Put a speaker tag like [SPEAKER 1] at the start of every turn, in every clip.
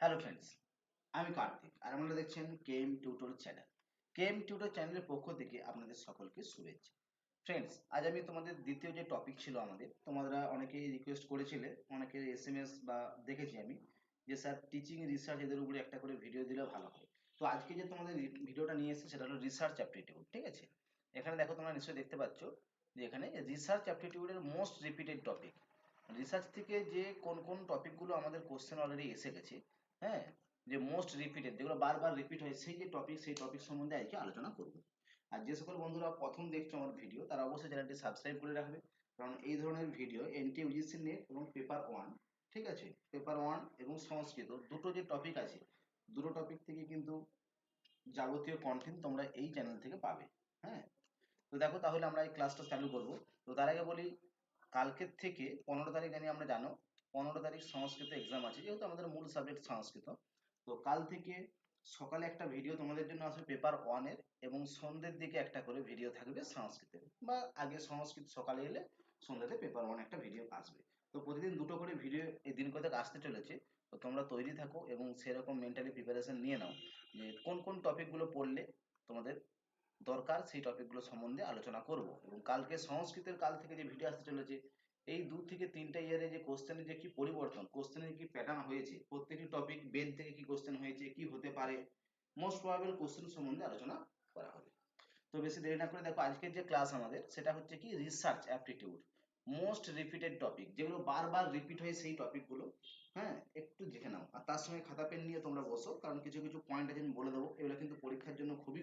[SPEAKER 1] Hello friends, আমি কার্তিক আর আপনারা দেখছেন KM tutor channel. KM tutor চ্যানেলের পক্ষ থেকে আপনাদের সকলকে শুভেচ্ছা। ফ্রেন্ডস, আজ আমি তোমাদের দ্বিতীয় যে টপিক ছিল আমাদের, তোমরা অনেকেই রিকোয়েস্ট করেছিলে, অনেকের এসএমএস বা দেখেছি আমি যে স্যার টিচিং রিসার্চ এদের উপরে একটা করে ভিডিও দিলে ভালো হয়। তো আজকে যে তোমাদের ভিডিওটা নিয়ে এসেছি সেটা হলো রিসার্চ অ্যাপটিটিউড, ঠিক আছে? এখানে দেখো, তোমরা নিশ্চয়ই দেখতে পাচ্ছ যে এখানে রিসার্চ অ্যাপটিটিউডের মোস্ট রিপিটেড টপিক। রিসার্চ থেকে যে কোন কোন টপিকগুলো আমাদের কোশ্চেন অলরেডি এসে গেছে, হ্যাঁ, যে মোস্ট রিপিটেড যেগুলো বারবার রিপিট হয় সেই যে টপিক, সেই টপিক সম্বন্ধে আজকে আলোচনা করব। আর যে সকল বন্ধুরা প্রথম দেখছো আমার ভিডিও, তারা অবশ্যই চ্যানেলটি সাবস্ক্রাইব করে রাখবে, কারণ এই ধরনের ভিডিও এনটি ইউজিসি নেট এবং পেপার ওয়ান, ঠিক আছে, পেপার ওয়ান এবং সংস্কৃত দুটো যে টপিক আছে, দুটো টপিক থেকে কিন্তু যাবতীয় কন্টেন্ট তোমরা এই চ্যানেল থেকে পাবে। হ্যাঁ, তো দেখো, তাহলে আমরা এই ক্লাসটা চালু করব। তো তার আগে বলি, কালকের থেকে 15 তারিখ জানি আমরা জানো, 15 তারিখ সংস্কৃত এক্সাম আছে, যেহেতু আমাদের মূল সাবজেক্ট সংস্কৃত। তো কাল থেকে সকালে একটা ভিডিও তোমাদের জন্য আসবে পেপার ওয়ানের, এবং সন্ধ্যের দিকে একটা করে ভিডিও থাকবে সংস্কৃতের, বা আগে সংস্কৃত সকালে এলে সন্ধ্যাতে পেপার ওয়ান একটা ভিডিও আসবে। তো প্রতিদিন দুটো করে ভিডিও এই দিন কতক আসতে চলেছে। তো তোমরা তৈরি থাকো এবং সেরকম মেন্টালি প্রিপারেশন নিয়ে নাও যে কোন কোন টপিকগুলো পড়লে তোমাদের দরকার, সেই টপিকগুলো সম্বন্ধে আলোচনা করব। এবং কালকে সংস্কৃতের কাল থেকে যে ভিডিও আসতে চলেছে, এই 2 থেকে 3টা ইয়ারে যে কোশ্চেনের যে কি পরিবর্তন, কোশ্চেনের কি প্যাটার্ন হয়েছে, প্রত্যেকটি টপিক বেদ থেকে কি কোশ্চেন হয়েছে, কি হতে পারে, মোস্ট প্রবাবল কোশ্চেন সম্বন্ধে আলোচনা করা হবে। তো বেশি দেরি না করে দেখো, আজকের যে ক্লাস আমাদের সেটা হচ্ছে কি research aptitude, most repeated topic, যেগুলো বারবার রিপিট হয় সেই টপিকগুলো। হ্যাঁ, একটু দেখে নাও, আর তার সঙ্গে খাতা পেন নিয়ে তোমরা বসো, কারণ কিছু কিছু পয়েন্ট আছে আমি বলে দেবো, এগুলো কিন্তু পরীক্ষার জন্য খুবই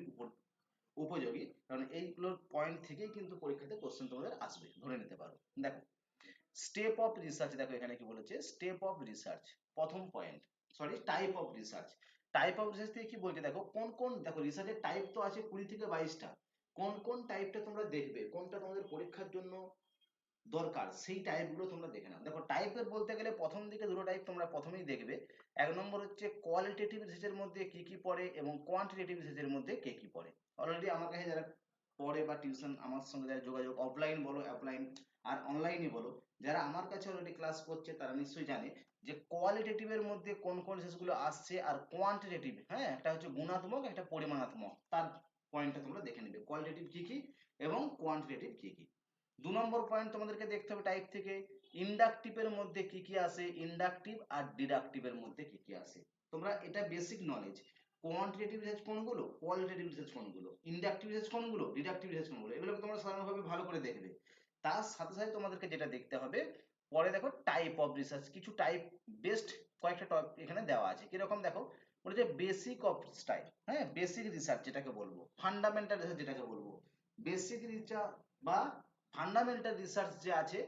[SPEAKER 1] উপযোগী, কারণ এইগুলোর পয়েন্ট থেকেই কিন্তু পরীক্ষাতে কোশ্চেন তোমাদের আসবে, ধরে নিতে পারো। দেখো, স্টেপ অফ রিসার্চ, দেখো এখানে কি বলেছে, স্টেপ অফ রিসার্চ, প্রথম point, sorry, type of research. Type of research থেকে কি বলছে, দেখো কোন কোন, দেখো রিসার্চের টাইপ তো আছে 20 থেকে 22টা, কোন কোন টাইপটা তোমরা দেখবে, কোনটা তোমাদের পরীক্ষার জন্য দরকার, সেই টাইপগুলো তোমরা দেখে নাও। দেখো, টাইপের বলতে গেলে প্রথম দিকে দুটো টাইপ তোমরা প্রথমেই দেখবে। এক নম্বর হচ্ছে কোয়ালিটেটিভ রিসার্চের মধ্যে কি কি পড়ে, এবং কোয়ান্টিটেটিভ রিসার্চের মধ্যে কে কি পড়ে। অলরেডি আমার কাছে যারা পড়ে বা টিউশন আমার সঙ্গে যারা যোগাযোগ, অফলাইন বলো, অ্যাপলাইন আর অনলাইনে বলো, যারা আমার কাছে অলরেডি ক্লাস করছে, তারা নিশ্চয়ই জানে যে কোয়ালিটেটিভের মধ্যে কোন কোন রিসার্চগুলো আসছে, আর কোয়ান্টিটেটিভ, হ্যাঁ, একটা হচ্ছে গুণাত্মক, একটা পরিমাণাত্মক, তার পয়েন্টটা তোমরা দেখে নেবে, কোয়ালিটেটিভ কি কি এবং কোয়ান্টিটেটিভ কি কি। 2 নম্বর পয়েন্ট তোমাদেরকে দেখতে হবে টাইপ থেকে, ইন্ডাকটিভের মধ্যে কি কি আসে, ইন্ডাকটিভ আর ডিডাকটিভের মধ্যে কি কি আসে। তোমরা এটা বেসিক নলেজ, কোয়ান্টিটেটিভ রিসার্চ কোনগুলো, কোয়ালিটেটিভ রিসার্চ কোনগুলো, ইন্ডাকটিভ রিসার্চ কোনগুলো, ডিডাকটিভ রিসার্চ কোনগুলো, এগুলোকে তোমরা সাধারণভাবে ভালো করে দেখবে। তার সাথে সাথে তোমাদেরকে যেটা দেখতে হবে, পরে দেখো টাইপ অফ রিসার্চ, কিছু টাইপ বেস্ট কয়েকটা টপিক এখানে দেওয়া আছে। কিরকম দেখো, বলে যে বেসিক অফ স্টাইল, হ্যাঁ, বেসিক রিসার্চ যেটাকে বলবো, ফান্ডামেন্টাল রিসার্চ যেটাকে বলবো, বেসিক রিসার্চ বা ফান্ডামেন্টাল রিসার্চ যে আছে,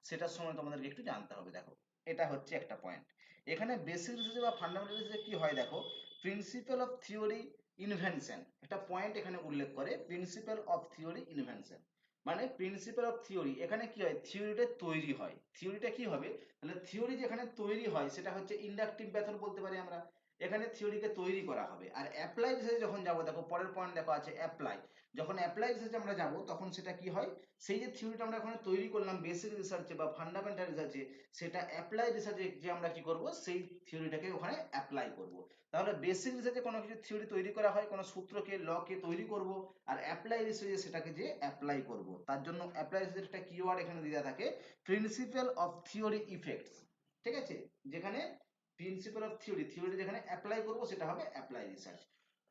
[SPEAKER 1] সেটার সময় তোমাদেরকে একটু জানতে হবে। দেখো, এটা হচ্ছে একটা পয়েন্ট। এখানে বেসিক রিসার্চ বা ফান্ডামেন্টাল রিসার্চে কি হয়, দেখো, প্রিন্সিপাল অফ থিওরি ইনভেনশন, একটা পয়েন্ট এখানে উল্লেখ করে, প্রিন্সিপাল অফ থিওরি ইনভেনশন, মানে প্রিন্সিপাল অফ থিওরি, এখানে কি হয়, থিওরিটা তৈরি হয়, থিওরিটা কি হবে, তাহলে থিওরি যেখানে তৈরি হয় সেটা হচ্ছে ইন্ডাকটিভ মেথড বলতে পারি আমরা, এখানে থিওরিকে তৈরি করা হবে। আর অ্যাপ্লাই রিসার্চে যখন যাবো, দেখো পরের পয়েন্ট দেখো আছে অ্যাপ্লাই, যখন অ্যাপ্লাই রিসার্চে আমরা যাব, তখন সেটা কি হয়, সেই যে থিওরিটা আমরা ওখানে তৈরি করলাম বেসিক রিসার্চে বা ফান্ডামেন্টাল রিসার্চে, সেটা অ্যাপ্লাই রিসার্চে যে আমরা কি করব, সেই থিওরিটাকে ওখানে অ্যাপ্লাই করব। তাহলে বেসিক রিসার্চে কোনো কিছু থিওরি তৈরি করা হয়, কোনো সূত্রকে, লকে তৈরি করব, আর অ্যাপ্লাই রিসার্চে সেটাকে যে অ্যাপ্লাই করব, তার জন্য অ্যাপ্লাই রিসার্চের একটা কিওয়ার্ড এখানে দেওয়া থাকে, প্রিন্সিপাল অফ থিওরি ইফেক্টস, ঠিক আছে, যেখানে প্রিন্সিপাল অফ থিওরি, থিওরি যেখানে অ্যাপ্লাই করব সেটা হবে অ্যাপ্লাই রিসার্চ।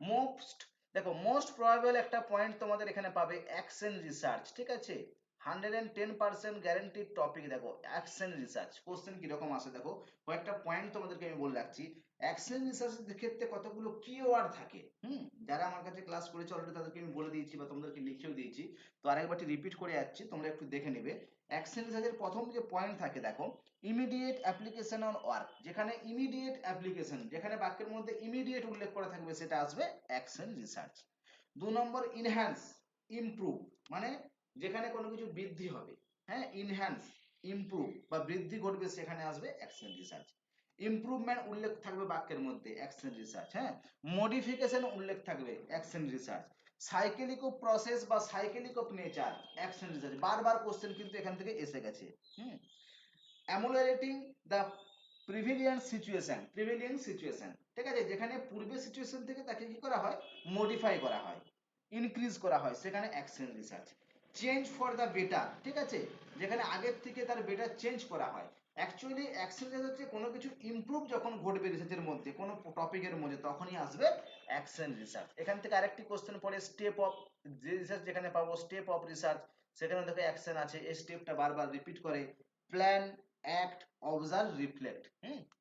[SPEAKER 1] মোস্ট, দেখো মোস্ট প্রবাবল একটা পয়েন্ট তোমাদের এখানে পাবে অ্যাকশন রিসার্চ, ঠিক আছে, 110% গ্যারান্টিড টপিক। দেখো অ্যাকশন রিসার্চ কোশ্চেন কিরকম আসে, দেখো কয়েকটা পয়েন্ট তোমাদেরকে আমি বলে রাখছি। অ্যাকশন রিসার্চের ক্ষেত্রে কতগুলো কিওয়ার্ড থাকে, যারা আমার কাছে ক্লাস করেছে অলরেডি তাদেরকে আমি বলে দিয়েছি বা তোমাদেরকে লিখেও দিয়েছি, তো আরেকবারটি রিপিট করে যাচ্ছি, তোমরা একটু দেখে নেবে। অ্যাকশন রিসার্চের প্রথম যে পয়েন্ট থাকে, দেখো ইমিডিয়েট অ্যাপ্লিকেশন অন ওয়ার্ক, যেখানে ইমিডিয়েট অ্যাপ্লিকেশন, যেখানে বাক্যের মধ্যে ইমিডিয়েট উল্লেখ করা থাকবে, সেটা আসবে অ্যাকশন রিসার্চ। 2 নম্বর ইনহ্যান্স, ইমপ্রুভ, মানে যেখানে কোনো কিছু বৃদ্ধি হবে, হ্যাঁ, ইনহ্যান্স, ইমপ্রুভ বা বৃদ্ধি ঘটবে, সেখানে আসবে অ্যাকশন রিসার্চ। ইমপ্রুভমেন্ট উল্লেখ থাকবে বাক্যের মধ্যে, অ্যাকশন রিসার্চ, হ্যাঁ, মডিফিকেশন উল্লেখ থাকবে, অ্যাকশন রিসার্চ। সাইকেলিক অফ প্রসেস বা সাইকেলিক অফ নেচার, অ্যাকশন রিসার্চ, বারবার কোশ্চেন কিন্তু এখান থেকে এসে গেছে। অ্যামুলারেটিং দ্য প্রিভিলিয়ান্ট সিচুয়েশন, ঠিক আছে, যেখানে পূর্বের সিচুয়েশন থেকে তাকে কি করা হয়, মডিফাই করা হয়, ইনক্রিজ করা হয়, সেখানে action research. Change for the better, ঠিক আছে, যেখানে আগের থেকে তার বেটার চেঞ্জ করা হয়। অ্যাকচুয়ালি অ্যাকশন রিসার্চ হচ্ছে কোনো কিছু ইমপ্রুভ যখন ঘটবে রিসার্চের মধ্যে, কোনো টপিকের মধ্যে, তখনই আসবে অ্যাকশন রিসার্চ। এখান থেকে আরেকটি কোশ্চেন পড়ে, স্টেপ অফ, যে রিসার্চ যেখানে পাবো স্টেপ অফ রিসার্চ, সেখানে দেখো অ্যাকশন আছে, এই স্টেপটা বারবার রিপিট করে, plan, act, observe, reflect.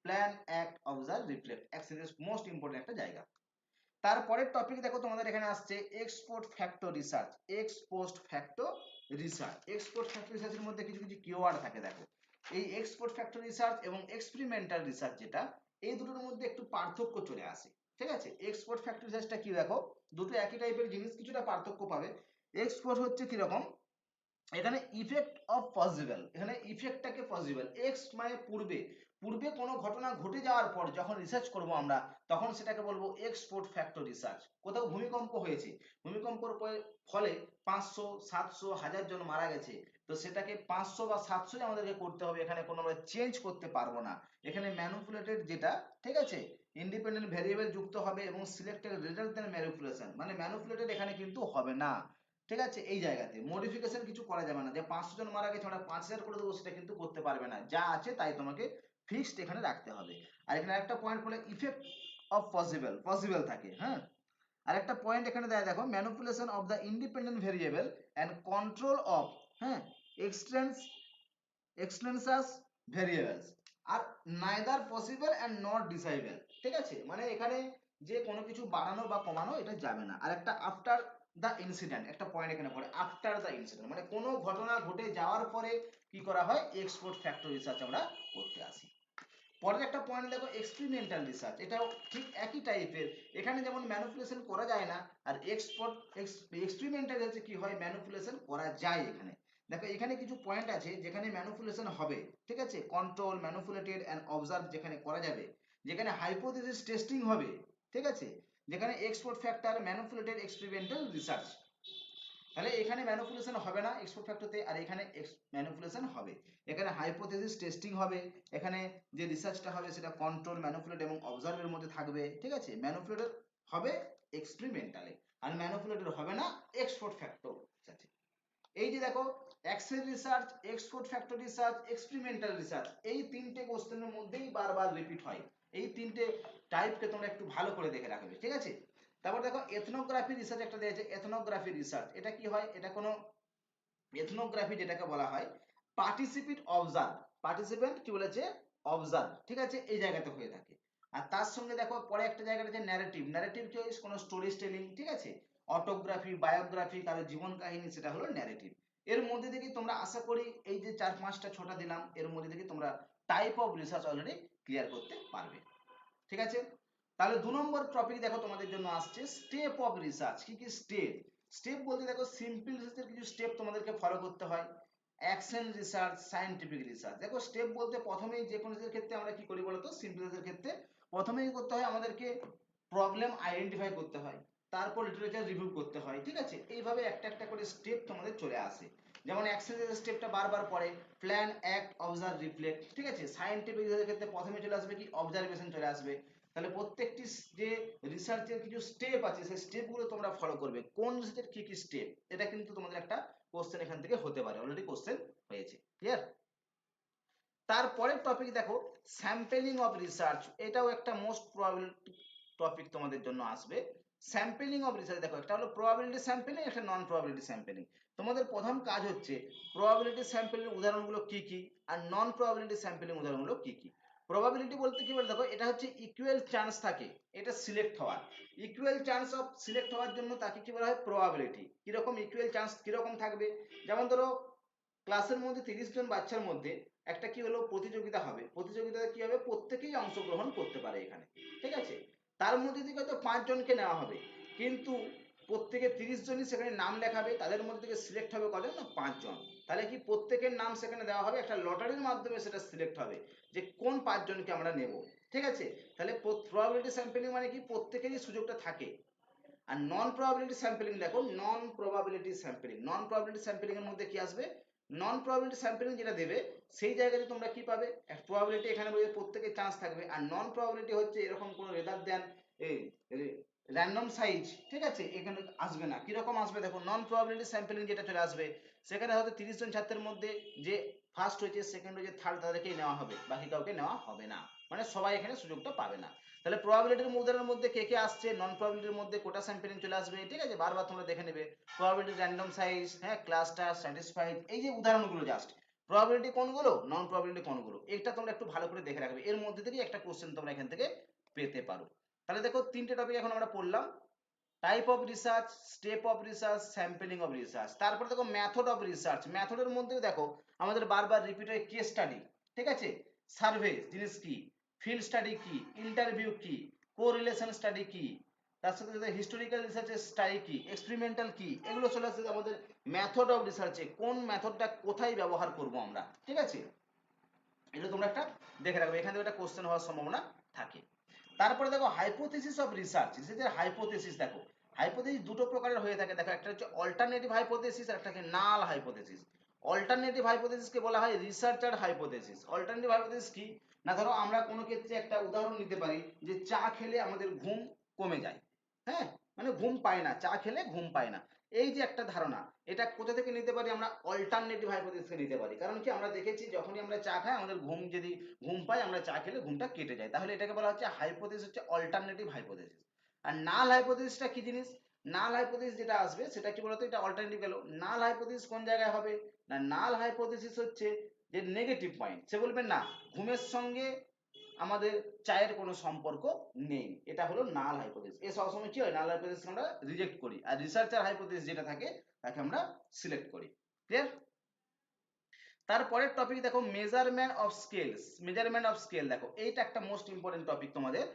[SPEAKER 1] Plan, act, observe, reflect, action is most important একটা জায়গা। তারপরের টপিক দেখো তোমাদের এখানে আসছে export factor research. Export factor research, export factor রিসার্চের মধ্যে কিছু কিছু কিওয়ার্ড থাকে দেখো। এই এক্সপোর্ট ফ্যাক্টর রিসার্চ এবং এক্সপেরিমেন্টাল রিসার্চ, যেটা এই দুটোর মধ্যে একটু পার্থক্য চলে আসে, ঠিক আছে। এক্সপোর্ট ফ্যাক্টর রিসার্চটা কি, দেখো দুটো একই টাইপের জিনিস, কিছুটা পার্থক্য পাবে। এক্সপোর্ট হচ্ছে কিরকম, এখানে ইফেক্ট অফ পসিবল, এখানে ইফেক্টটাকে পসিবল, এক্স মানে পূর্বে, পূর্বে কোনো ঘটনা ঘটে যাওয়ার পর যখন রিসার্চ করব আমরা, তখন সেটাকে বলবো এক্সপোর্ট ফ্যাক্টর রিসার্চ। কোথাও ভূমিকম্প হয়েছে, ভূমিকম্পর ফলে 500, 700, 1000 জন মারা গেছে, তো সেটাকে 500 বা 700 আমাদেরকে করতে হবে, এখানে কোনো আমরা চেঞ্জ করতে পারবো না। এখানে ম্যানিপুলেটেড যেটা, ঠিক আছে, ইন্ডিপেন্ডেন্ট ভেরিয়েবল যুক্ত হবে এবং সিলেক্টেড রেজাল্ট দেন ম্যানিপুলেশন, মানে ম্যানিপুলেটেড এখানে কিন্তু হবে না, ঠিক আছে। এই জায়গাতে মডিফিকেশন কিছু করা যাবে না, যে 500 জন মারা গেছে আমরা 5000 করে দেবো, সেটা কিন্তু করতে পারবে না, যা আছে তাই তোমাকে ফিক্সড এখানে রাখতে হবে। আর এখানে একটা পয়েন্ট বলে ইফেক্ট অফ পসিবল, পসিবল থাকে, হ্যাঁ। আর একটা পয়েন্ট এখানে দেয় দেখো, manipulation of the independent variable and control of, হ্যাঁ, এক্সটেন্সাস ভেরিয়েবলস আর neither possible and not desirable, ঠিক আছে, মানে এখানে যে কোনো কিছু বাড়ানো বা কমানো এটা যাবে না। আর একটা আফটার দ্য ইনসিডেন্ট, একটা পয়েন্ট এখানে পড়ে, আফটার দ্য ইনসিডেন্ট মানে কোনো ঘটনা ঘটে যাওয়ার পরে কি করা হয়, এক্সপোর্ট ফ্যাক্টর রিসার্চ আমরা করতে আসি। পরের একটা পয়েন্ট দেখো, এক্সপেরিমেন্টাল রিসার্চ, এটাও ঠিক একই টাইপের, এখানে যেমন ম্যানিপুলেশন করা যায় না, আর এক্সপেরিমেন্টাল হচ্ছে কি হয়, ম্যানিপুলেশন করা যায়। এখানে দেখো এখানে কিছু পয়েন্ট আছে যেখানে ম্যানিপুলেশন হবে, ঠিক আছে, কন্ট্রোল, ম্যানিপুলেটেড এন্ড অবজার্ভ যেখানে করা যাবে, যেখানে হাইপোথিসিস টেস্টিং হবে, ঠিক আছে, যেখানে export factor, manipulated, experimental research. তাহলে এখানে ম্যানিপুলেশন হবে না এক্সপোর্ট ফ্যাক্টরতে, আর এখানে ম্যানিপুলেশন হবে। এখানে হাইপোথিসিস টেস্টিং হবে, এখানে যে রিসার্চটা হবে সেটা কন্ট্রোল, ম্যানিপুলেট এবং অবজার্ভের মধ্যে থাকবে, ঠিক আছে। ম্যানিপুলেটেড হবে এক্সপেরিমেন্টালে, আর ম্যানিপুলেটেড হবে না এক্সপোর্ট ফ্যাক্টর রিসার্চে। এই যে দেখো, action research, export factor research, experimental research, এই তিনটে কোশ্চেনের মধ্যেই বারবার রিপিট হয়। এই তিনটে টাইপকে তোমরা একটু ভালো করে দেখে রাখবে, ঠিক আছে। তারপর দেখো এথনোগ্রাফি রিসার্চ একটা দিয়েছে, এথনোগ্রাফি রিসার্চ, এটা কি হয়, এটা কোনো এথনোগ্রাফি যেটাকে বলা হয়, পার্টিসিপেট অবজার্ভ, পার্টিসিপেন্ট কি বলেছে, অবজার্ভ, ঠিক আছে, এই জায়গাতে হয়ে থাকে। আর তার সঙ্গে দেখো পরে একটা জায়গাটা যে ন্যারেটিভ, ন্যারেটিভ কি হয়, কোনো স্টোরি টেলিং, ঠিক আছে, অটোগ্রাফি, বায়োগ্রাফি, কারো জীবন কাহিনী, সেটা হলো ন্যারেটিভ। এর মধ্যে থেকে তোমরা আশা করি এই যে 4, 5টা, 6টা দিলাম, এর মধ্যে থেকে তোমরা type of research already clear করতে পারবে, ঠিক আছে। তাহলে 2 নম্বর টপিক দেখো তোমাদের জন্য আসছে স্টেপ অফ রিসার্চ। কি কি স্টেপ, স্টেপ বলতে দেখো সিম্পল রিসার্চের কিছু স্টেপ তোমাদেরকে ফলো করতে হয়, অ্যাকশন রিসার্চ, সায়েন্টিফিক রিসার্চ। দেখো স্টেপ বলতে প্রথমেই যে কোনো রিসার্চের ক্ষেত্রে আমরা কি করি বলতো, সিম্পল রিসার্চের ক্ষেত্রে প্রথমেই করতে হয় আমাদেরকে প্রবলেম আইডেন্টিফাই করতে হয়, তারপর লিটারেচার রিভিউ করতে হয়, ঠিক আছে। এইভাবে একটা একটা করে স্টেপ তোমাদের চলে আসে। যেমন অ্যাকশন স্টেপটা বারবার পড়ে, প্ল্যান, অ্যাক্ট, অবজার্ভ, রিফ্লেক্ট, ঠিক আছে। সায়েন্টিফিক রিসার্চের ক্ষেত্রে প্রথমে চলে আসবে কি, অবজারভেশন চলে আসবে। তাহলে প্রত্যেকটি যে রিসার্চের কিছু স্টেপ আছে, সেই স্টেপগুলো তোমরা ফলো করবে, কোন রিসার্চের কি কি স্টেপ, এটা কিন্তু তোমাদের একটা কোশ্চেন এখান থেকে হতে পারে, অলরেডি কোশ্চেন হয়েছে, ক্লিয়ার। তারপরের টপিক দেখো স্যাম্পলিং অফ রিসার্চ, এটাও একটা মোস্ট প্রবাবিলিটি টপিক তোমাদের জন্য আসবে। স্যাম্পলিং অফ রিসার্চ, দেখো একটা হলো প্রবাবিলিটি স্যাম্পলিং, একটা নন প্রবাবিলিটি স্যাম্পলিং। তোমাদের প্রথম কাজ হচ্ছে প্রবাবিলিটি স্যাম্পলিং উদাহরণগুলো কি কি, আর নন প্রবাবিলিটি স্যাম্পলিং উদাহরণগুলো কি কি। প্রবাবিলিটি বলতে কি বলে, দেখো এটা হচ্ছে ইকুয়াল চান্স থাকে এটা সিলেক্ট হওয়ার, ইকুয়াল চান্স অফ সিলেক্ট হওয়ার জন্য তাকে কি বলা হয়, প্রবাবিলিটি। কিরকম ইকুয়াল চান্স, কিরকম থাকবে, যেমন ধরো ক্লাসের মধ্যে 30 জন বাচ্চার মধ্যে একটা কি হলো প্রতিযোগিতা হবে, প্রতিযোগিতায় কি হবে, প্রত্যেকেই অংশগ্রহণ করতে পারে এখানে, ঠিক আছে। তার মধ্যে থেকে হয়তো 5 জনকে নেওয়া হবে, কিন্তু প্রত্যেকে 30 জনই সেখানে নাম লেখাবে, তাদের মধ্যে থেকে সিলেক্ট হবে কজন না, 5 জন। তাহলে কি প্রত্যেকের নাম সেখানে দেওয়া হবে, একটা লটারির মাধ্যমে সেটা সিলেক্ট হবে যে কোন 5 জনকে আমরা নেব, ঠিক আছে। তাহলে প্রবাবিলিটি স্যাম্পলিং মানে কি, প্রত্যেকেরই সুযোগটা থাকে। আর নন প্রবাবিলিটি স্যাম্পলিং দেখো, নন প্রবাবিলিটি স্যাম্পলিং, নন প্রবাবিলিটি স্যাম্পলিং এর মধ্যে কি আসবে, নন প্রবাবিলিটি স্যাম্পলিং যেটা দেবে সেই জায়গাতে তোমরা কি পাবে, প্রবাবিলিটি এখানে বলছে প্রত্যেকের চান্স থাকবে, আর নন প্রবাবিলিটি হচ্ছে এরকম কোনো রেদার দেন র্যান্ডম সাইজ, ঠিক আছে, এখানে আসবে না। কিরকম আসবে দেখো, নন প্রবাবিলিটি স্যাম্পলিং যেটা চলে আসবে সেখানে হয়তো 30 জন ছাত্রের মধ্যে যে ফার্স্ট হয়েছে, সেকেন্ড হয়েছে, থার্ড, তাদেরকেই নেওয়া হবে, বাকি কাউকে নেওয়া হবে না, মানে সবাই এখানে সুযোগটা পাবে না। তাহলে প্রবাবিলিটির উদাহরণের মধ্যে কে কে আসছে, নন প্রবাবিলিটির মধ্যে কোটা স্যাম্পলিং চলে আসবে, ঠিক আছে, বারবার তোমরা দেখে নেবে, প্রবাবিলিটি র্যান্ডম সাইজ, হ্যাঁ, ক্লাস্টার, স্যাটিসফাইড, এই যে উদাহরণগুলো জাস্ট, প্রবাবিলিটি কোনগুলো, নন প্রবাবিলিটি কোনগুলো, এটা তোমরা একটু ভালো করে দেখে রাখবে, এর মধ্যে থেকে একটা কোশ্চেন তোমরা এখান থেকে পেতে পারো। তাহলে দেখো তিনটে টপিক এখন আমরা পড়লাম, type of research, step of research, sampling of research. তারপরে দেখো মেথড অফ রিসার্চ, মেথডের মধ্যেও দেখো আমাদের বারবার রিপিট হয় কেস স্টাডি, ঠিক আছে, সার্ভে জিনিস কি, ফিল্ড স্টাডি কি, ইন্টারভিউ কি, কোরিলেশন স্টাডি কি, তার সাথে সাথে হিস্টোরিক্যাল রিসার্চের স্টাডি কি, এক্সপেরিমেন্টাল কি, এগুলো চলে আসছে আমাদের মেথড অফ রিসার্চে, কোন মেথডটা কোথায় ব্যবহার করব আমরা, ঠিক আছে, এটা তোমরা একটা দেখে রাখবে, এখান থেকে একটা কোশ্চেন হওয়ার সম্ভাবনা থাকে। তারপরে দেখো হাইপোথিসিস অফ রিসার্চ, রিসার্চের হাইপোথিসিস দেখো, হাইপোথিসিস দুটো প্রকারের হয়ে থাকে, দেখো একটা হচ্ছে অল্টারনেটিভ হাইপোথিসিস আর একটা হচ্ছে নাল হাইপোথিসিস। অল্টারনেটিভ হাইপোথিসিসকে বলা হয় রিসার্চার হাইপোথিসিস। অল্টারনেটিভ হাইপোথিসিস কি না, ধরো আমরা কোনো ক্ষেত্রে একটা উদাহরণ নিতে পারি যে চা খেলে আমাদের ঘুম কমে যায়, হ্যাঁ, মানে ঘুম পায় না, চা খেলে ঘুম পায় না, এই যে একটা ধারণা, এটা কোথা থেকে নিতে পারি আমরা, অল্টারনেটিভ হাইপোথিসিস থেকে নিতে পারি। কারণ কি, আমরা দেখেছি যখনই আমরা চা খাই আমাদের ঘুম যদি ঘুম পাই, আমরা চা খেলে ঘুমটা কেটে যায়, তাহলে এটাকে বলা হচ্ছে হাইপোথিসিস, হচ্ছে অল্টারনেটিভ হাইপোথিসিস। আর নাল হাইপোথিসিসটা কি জিনিস, নাল হাইপোথিসিস যেটা আসবে সেটা কি বলতো, এটা অল্টারনেটিভ গেল, নাল হাইপোথিসিস কোন জায়গায় হবে না, নাল হাইপোথিসিস হচ্ছে যে নেগেটিভ পয়েন্ট, সে বলবে না ঘুমের সঙ্গে আমাদের চায়ের কোনো সম্পর্ক নেই, এটা হলো নাল হাইপোথিসিস। এ সবসময় কি হয়, নাল হাইপোথিসিস আমরা রিজেক্ট করি, আর রিসার্চার হাইপোথিসিস যেটা থাকে তাকে আমরা সিলেক্ট করি। ক্লিয়ার? তারপরের টপিক দেখো measurement of scales, measurement of scale, দেখো এইটা একটা মোস্ট ইম্পর্টেন্ট টপিক তোমাদের,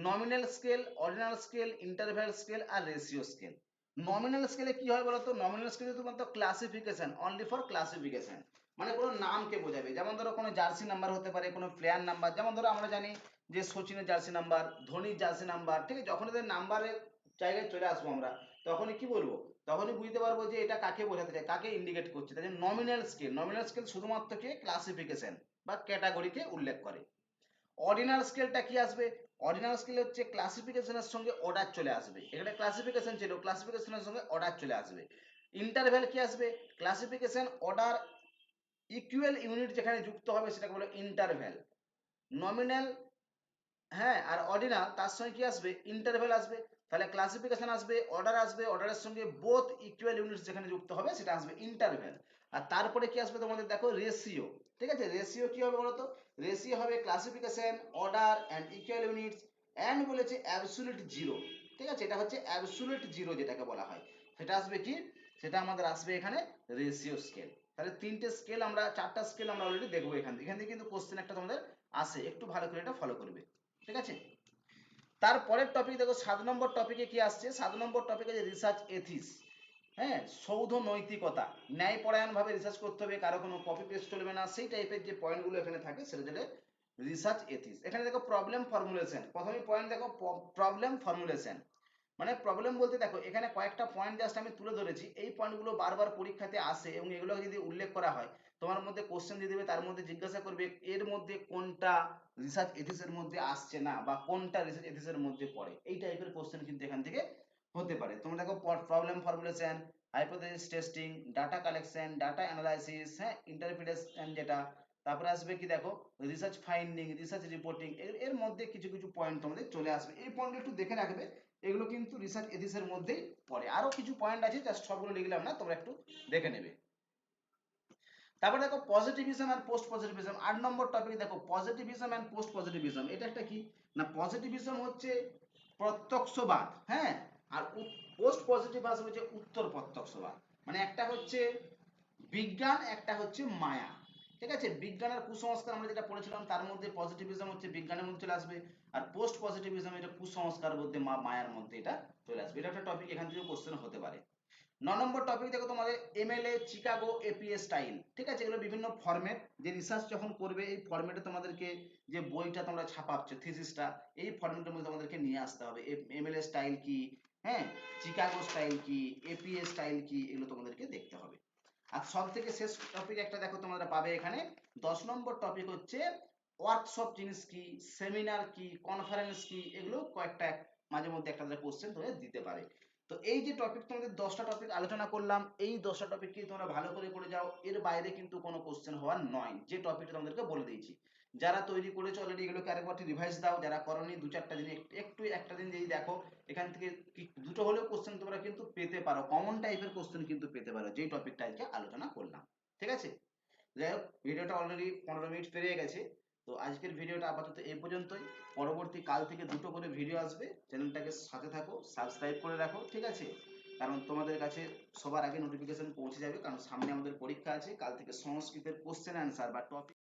[SPEAKER 1] nominal scale, ordinal scale, interval scale আর রেশিও স্কেল। নমিনাল স্কেলে কি হয় বলতো, নমিনাল স্কেলে তোমার ক্লাসিফিকেশন, অনলি ফর ক্লাসিফিকেশন, মানে কোনো নামকে বোঝাবে, যেমন ধরো কোনো জার্সি নাম্বার হতে পারে, কোনো প্লেয়ার নাম্বার, যেমন ধরো আমরা জানি যে সচিনের জার্সি নাম্বার, ধোনির জার্সি নাম্বার, ঠিক আছে, যখন এদের নাম্বারের জায়গায় চলে আসবো আমরা, তখনই কি বলবো, তখনই বুঝতে পারবো যে এটা কাকে বোঝাতে চায়, কাকে ইন্ডিকেট করছে। তাই জন্য নমিনাল স্কেল, নমিনাল স্কেল শুধুমাত্র কি ক্লাসিফিকেশন বা ক্যাটাগরিকে উল্লেখ করে। অর্ডিনাল স্কেলটা কি আসবে, অর্ডিনাল স্কেল হচ্ছে ক্লাসিফিকেশনের সঙ্গে অর্ডার চলে আসবে, এখানে ক্লাসিফিকেশন ছিল, ক্লাসিফিকেশনের সঙ্গে অর্ডার চলে আসবে। ইন্টারভ্যাল কি আসবে, ক্লাসিফিকেশন, অর্ডার, ইকুয়াল ইউনিট যেখানে যুক্ত হবে সেটাকে বলে ইন্টারভ্যাল। নমিনাল, হ্যাঁ, আর অর্ডিনাল তার সঙ্গে কি আসবে, ইন্টারভ্যাল আসবে, তাহলে ক্লাসিফিকেশন আসবে, অর্ডার আসবে, অর্ডারের সঙ্গে বোথ ইকুয়াল ইউনিটস যেখানে যুক্ত হবে সেটা আসবে ইন্টারভ্যাল। আর তারপরে কি আসবে তোমাদের দেখো রেশিও, ঠিক আছে, রেশিও কি হবে বলতো, রেশিও হবে classification, order and equal units and বলেছে অ্যাবসলিউট জিরো, ঠিক আছে, এটা হচ্ছে অ্যাবসলিউট জিরো যেটাকে বলা হয়, সেটা আসবে কি, সেটা আমাদের আসবে এখানে রেশিও স্কেল। তাহলে তিনটে স্কেল আমরা, চারটা স্কেল আমরা অলরেডি দেখবো, এখান থেকে কিন্তু কোশ্চেন একটা তোমাদের আসে, একটু ভালো করে এটা ফলো করবে, ঠিক আছে। তারপরের টপিক দেখো 7 নম্বর টপিকে কি আসছে, 7 নম্বর টপিকে যে রিসার্চ এথিক্স, হ্যাঁ, সৌধ নৈতিকতা, ন্যায়পরায়ণ ভাবে রিসার্চ করতে হবে, কারো কোনো কপি পেস্ট চলবে না, সেই টাইপের যে পয়েন্টগুলো এখানে থাকে সেটা যেটা রিসার্চ এথিক্স। এখানে দেখো প্রবলেম ফর্মুলেশন, প্রথমে পয়েন্ট দেখো প্রবলেম ফর্মুলেশন, মানে প্রবলেম বলতে দেখো এখানে কয়েকটা পয়েন্ট জাস্ট আমি তুলে ধরেছি, এই পয়েন্টগুলো বারবার পরীক্ষাতে আসে এবং এগুলো যদি উল্লেখ করা হয় তোমার মধ্যে কোশ্চেন দিয়ে দেবে, তার মধ্যে জিজ্ঞাসা করবে এর মধ্যে কোনটা রিসার্চ এথিক্স এর মধ্যে আসছে না বা কোনটা রিসার্চ এথিক্স এর মধ্যে পড়ে, এই টাইপের কোশ্চেন কিন্তু এখান থেকে হতে পারে। তোমরা দেখো problem formulation, hypothesis testing, data collection, data analysis, হ্যাঁ, ইন্টারপ্রিটেশন যেটা, তারপরে আসবে কি দেখো রিসার্চ ফাইন্ডিং, রিসার্চ রিপোর্টিং, এর মধ্যে কিছু কিছু পয়েন্ট তোমাদের চলে আসবে, এই পয়েন্ট একটু দেখে রাখবে, এগুলো কিন্তু রিসার্চ এথিক্স এর মধ্যেই পড়ে। আরো কিছু পয়েন্ট আছে, জাস্ট সবগুলো লিখলাম না, তোমরা একটু দেখে নেবে। তারপর দেখো পজিটিভিজম এন্ড পোস্ট পজিটিভিজম, 8 নম্বর টপিক দেখো পজিটিভিজম এন্ড পোস্ট পজিটিভিজম, এটা একটা কি না, পজিটিভিজম হচ্ছে প্রত্যক্ষবাদ, হ্যাঁ, আর পোস্ট পজিটিভিজম হচ্ছে উত্তর প্রত্যক্ষবাদ, মানে একটা হচ্ছে বিজ্ঞান, একটা হচ্ছে মায়া, ঠিক আছে, বিজ্ঞান আর কুসংস্কার আমরা যেটা পড়েছিলাম তার মধ্যে পজিটিভিজম হচ্ছে বিজ্ঞানের মধ্যে চলে আসবে, আর পোস্ট পজিটিভিজম এটা কুসংস্কার মধ্যে মায়ার মধ্যে এটা চলে আসবে, এটা একটা টপিক, এখান থেকে কোশ্চেন হতে পারে। 9 নম্বর টপিক দেখো তোমাদের এমএলএ, চিকাগো, এপিএ স্টাইল, ঠিক আছে, এগুলো বিভিন্ন ফরম্যাট, যে রিসার্চ যখন করবে এই ফরম্যাটে তোমাদেরকে যে বইটা তোমরা ছাপাচ্ছ থিসিসটা, এই ফরম্যাটের মধ্যে তোমাদেরকে নিয়ে আসতে হবে, এমএলএ স্টাইল কি, হ্যাঁ, চিকাগো স্টাইল কি, এপিএ স্টাইল কি, এগুলো তোমাদেরকে দেখতে হবে। আর সব থেকে শেষ টপিক একটা দেখো তোমরা পাবে এখানে 10 নম্বর টপিক হচ্ছে ওয়ার্কশপ জিনিস কি, সেমিনার কি, কনফারেন্স কি, এগুলো কয়েকটা মাঝে মধ্যে একটা কোশ্চেন তোমাদের দিতে পারে। তো এই যে টপিক তোমাদের 10টা টপিক আলোচনা করলাম, এই 10টা টপিক কি তোমরা ভালো করে করে যাও, এর বাইরে কিন্তু কোনো কোশ্চেন হওয়ার নয়, যে টপিকটা তোমাদেরকে বলে দিয়েছি। যারা তৈরি করেছো অলরেডি এগুলোকে আরেকবার রিভাইজ দাও, যারা করোনি 2-4টা দিন একটু একটা দিন যদি দেখো, এখান থেকে দুটো হলেও কোশ্চেন তোমরা কিন্তু পেতে পারো, কমন টাইপের কোশ্চেন কিন্তু পেতে পারো যেই টপিকটা আজকে আলোচনা করলাম। ঠিক আছে, যাই হোক ভিডিওটা অলরেডি 15 মিনিট পেরিয়ে গেছে। তো আজকের ভিডিওটা আপাতত এই পর্যন্তই। পরবর্তী কাল থেকে দুটো করে ভিডিও আসবে, চ্যানেলটাকে সাথে থাকো, সাবস্ক্রাইব করে রাখো, ঠিক আছে? কারণ তোমাদের কাছে সবার আগে নোটিফিকেশন পৌঁছে যাবে, কারণ সামনে আমাদের পরীক্ষা আছে, কাল থেকে সংস্কৃতের কোশ্চেন অ্যান্সার বা টপিক